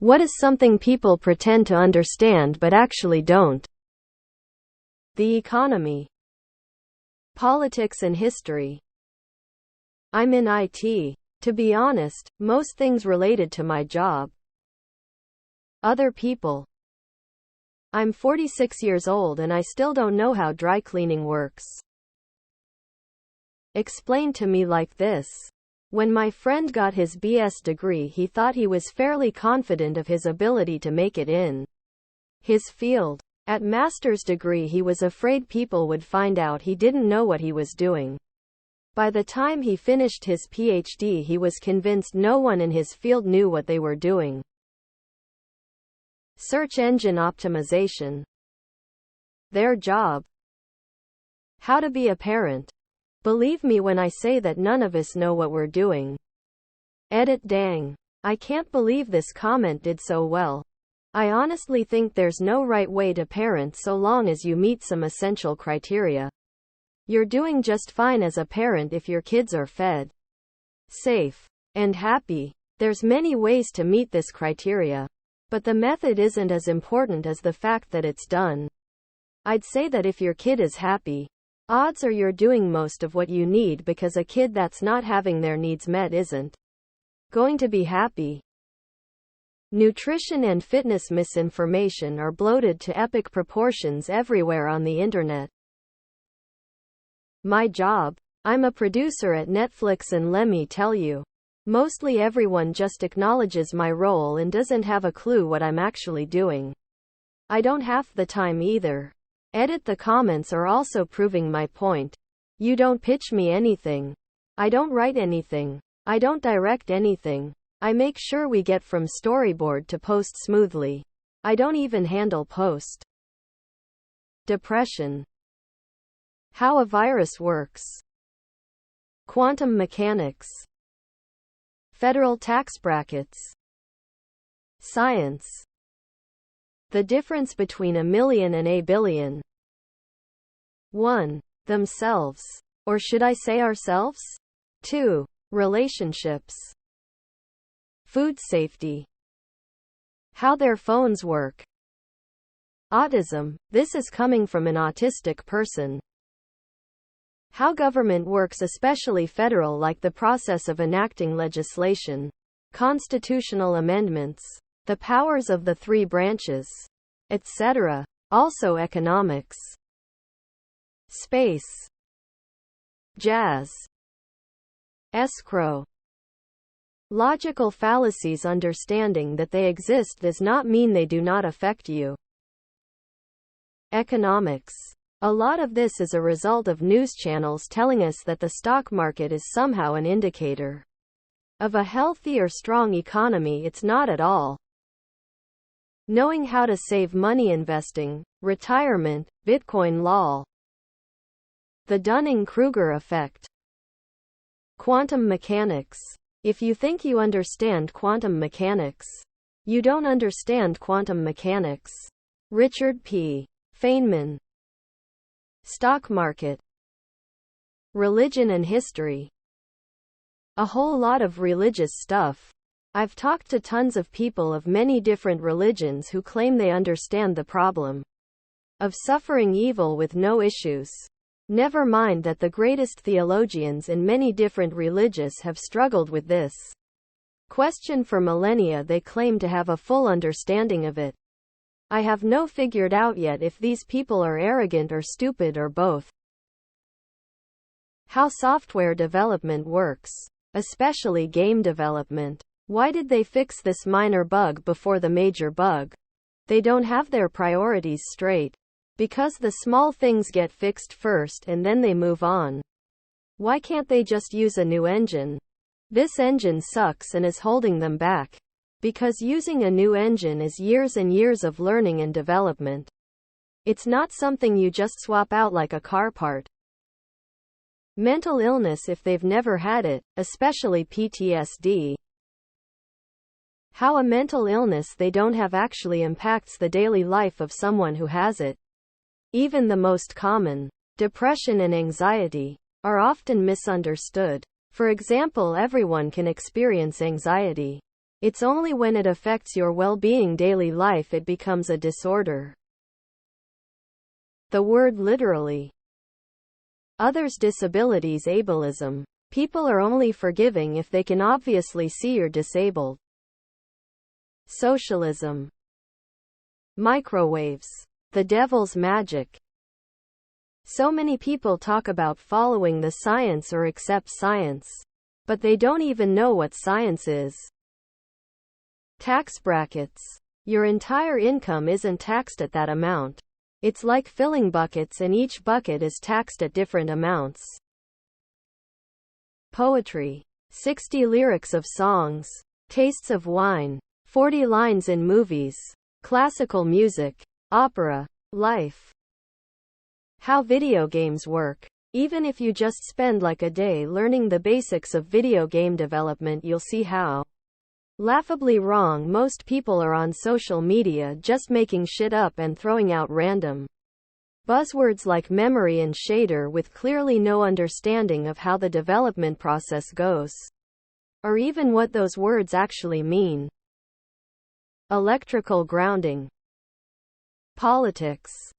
What is something people pretend to understand but actually don't? The economy, politics and history. I'm in IT. To be honest, most things related to my job. Other people. I'm 46 years old and I still don't know how dry cleaning works. Explained to me like this. When my friend got his BS degree, he thought he was fairly confident of his ability to make it in his field. At master's degree, he was afraid people would find out he didn't know what he was doing. By the time he finished his PhD, he was convinced no one in his field knew what they were doing. Search engine optimization. Their job. How to be a parent. Believe me when I say that none of us know what we're doing. Edit. Dang. I can't believe this comment did so well. I honestly think there's no right way to parent so long as you meet some essential criteria. You're doing just fine as a parent if your kids are fed, safe, and happy. There's many ways to meet this criteria. But the method isn't as important as the fact that it's done. I'd say that if your kid is happy, odds are you're doing most of what you need, because a kid that's not having their needs met isn't going to be happy. Nutrition and fitness misinformation are bloated to epic proportions everywhere on the internet. My job. I'm a producer at Netflix, and let me tell you, mostly everyone just acknowledges my role and doesn't have a clue what I'm actually doing. I don't half the time either. Edit. The comments are also proving my point. You don't pitch me anything. I don't write anything. I don't direct anything. I make sure we get from storyboard to post smoothly. I don't even handle post. Depression. How a virus works. Quantum mechanics. Federal tax brackets. Science. The difference between a million and a billion. 1. Themselves. Or should I say ourselves? 2. Relationships. Food safety. How their phones work. Autism. This is coming from an autistic person. How government works, especially federal, like the process of enacting legislation, constitutional amendments, the powers of the three branches, etc. Also economics. Space. Jazz. Escrow. Logical fallacies. Understanding that they exist does not mean they do not affect you. Economics. A lot of this is a result of news channels telling us that the stock market is somehow an indicator of a healthy or strong economy. It's not at all. Knowing how to save money. Investing, retirement, Bitcoin. Lol. The Dunning-Kruger effect. Quantum mechanics. If you think you understand quantum mechanics, you don't understand quantum mechanics. Richard P. Feynman. Stock market. Religion and history. A whole lot of religious stuff. I've talked to tons of people of many different religions who claim they understand the problem of suffering evil with no issues. Never mind that the greatest theologians in many different religions have struggled with this question for millennia. They claim to have a full understanding of it. I have no figured out yet if these people are arrogant or stupid or both. How software development works, especially game development. Why did they fix this minor bug before the major bug? They don't have their priorities straight. Because the small things get fixed first and then they move on. Why can't they just use a new engine? This engine sucks and is holding them back. Because using a new engine is years and years of learning and development. It's not something you just swap out like a car part. Mental illness if they've never had it, especially PTSD. How a mental illness they don't have actually impacts the daily life of someone who has it. Even the most common, depression and anxiety, are often misunderstood. For example, everyone can experience anxiety. It's only when it affects your well-being daily life it becomes a disorder. The word literally. Others' disabilities ableism. People are only forgiving if they can obviously see you're disabled. Socialism. Microwaves. The devil's magic. So many people talk about following the science or accept science, but they don't even know what science is. Tax brackets. Your entire income isn't taxed at that amount. It's like filling buckets and each bucket is taxed at different amounts. Poetry. 60 lyrics of songs. Tastes of wine. 40 lines in movies. Classical music. Opera. Life. How video games work. Even if you just spend like a day learning the basics of video game development, you'll see how laughably wrong most people are on social media, just making shit up and throwing out random buzzwords like memory and shader with clearly no understanding of how the development process goes, or even what those words actually mean. Electrical grounding. Politics.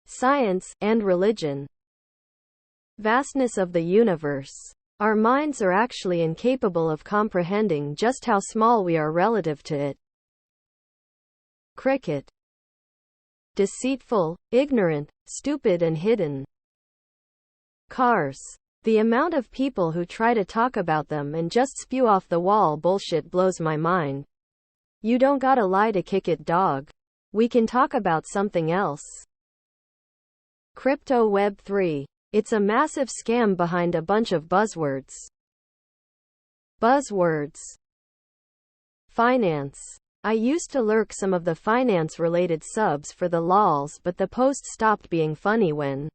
Science, and religion. Vastness of the universe. Our minds are actually incapable of comprehending just how small we are relative to it. Cricket. Deceitful, ignorant, stupid and hidden. Cars. The amount of people who try to talk about them and just spew off the wall bullshit blows my mind. You don't gotta lie to kick it, dog. We can talk about something else. Crypto Web 3. It's a massive scam behind a bunch of buzzwords. Buzzwords. Finance. I used to lurk some of the finance-related subs for the lols, but the posts stopped being funny when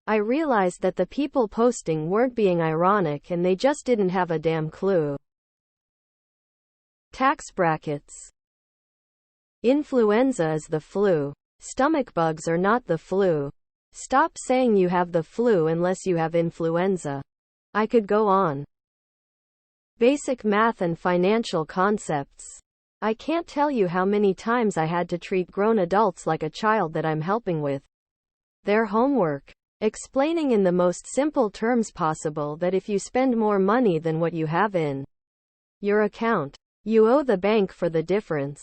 I realized that the people posting weren't being ironic and they just didn't have a damn clue. Tax brackets. Influenza is the flu. Stomach bugs are not the flu. Stop saying you have the flu unless you have influenza. I could go on. Basic math and financial concepts. I can't tell you how many times I had to treat grown adults like a child that I'm helping with their homework, explaining in the most simple terms possible that if you spend more money than what you have in your account, you owe the bank for the difference.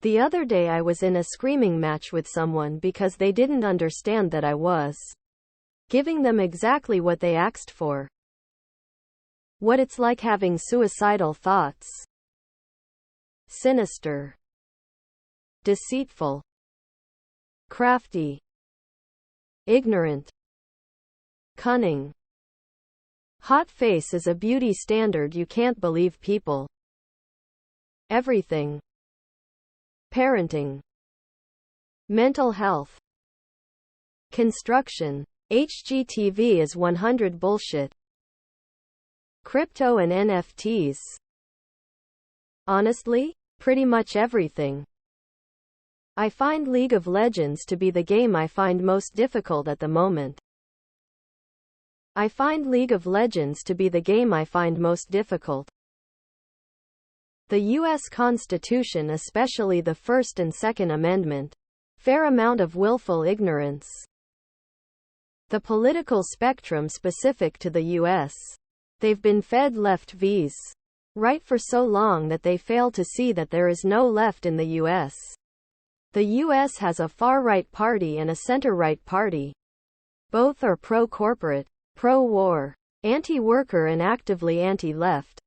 The other day I was in a screaming match with someone because they didn't understand that I was giving them exactly what they asked for. What it's like having suicidal thoughts. Sinister. Deceitful. Crafty. Ignorant. Cunning. Hot face is a beauty standard. You can't believe people. Everything. Parenting. Mental health. Construction. HGTV is 100 bullshit. Crypto and NFTs. Honestly, pretty much everything. I find League of Legends to be the game I find most difficult at the moment. I find League of Legends to be the game I find most difficult. The U.S. Constitution, especially the First and Second Amendment. Fair amount of willful ignorance. The political spectrum specific to the U.S. They've been fed left vs. right for so long that they fail to see that there is no left in the U.S. The U.S. has a far-right party and a center-right party. Both are pro-corporate, pro-war, anti-worker and actively anti-left.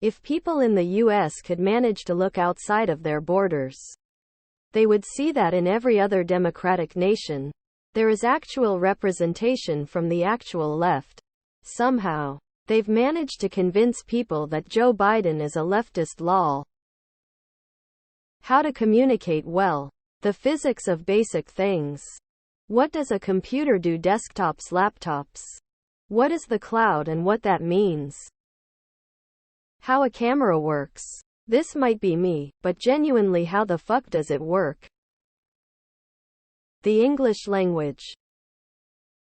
If people in the U.S. could manage to look outside of their borders, they would see that in every other democratic nation, there is actual representation from the actual left. Somehow, they've managed to convince people that Joe Biden is a leftist lol. How to communicate well. The physics of basic things. What does a computer do? Desktops, laptops. What is the cloud and what that means? How a camera works. This might be me, but genuinely how the fuck does it work? The English language.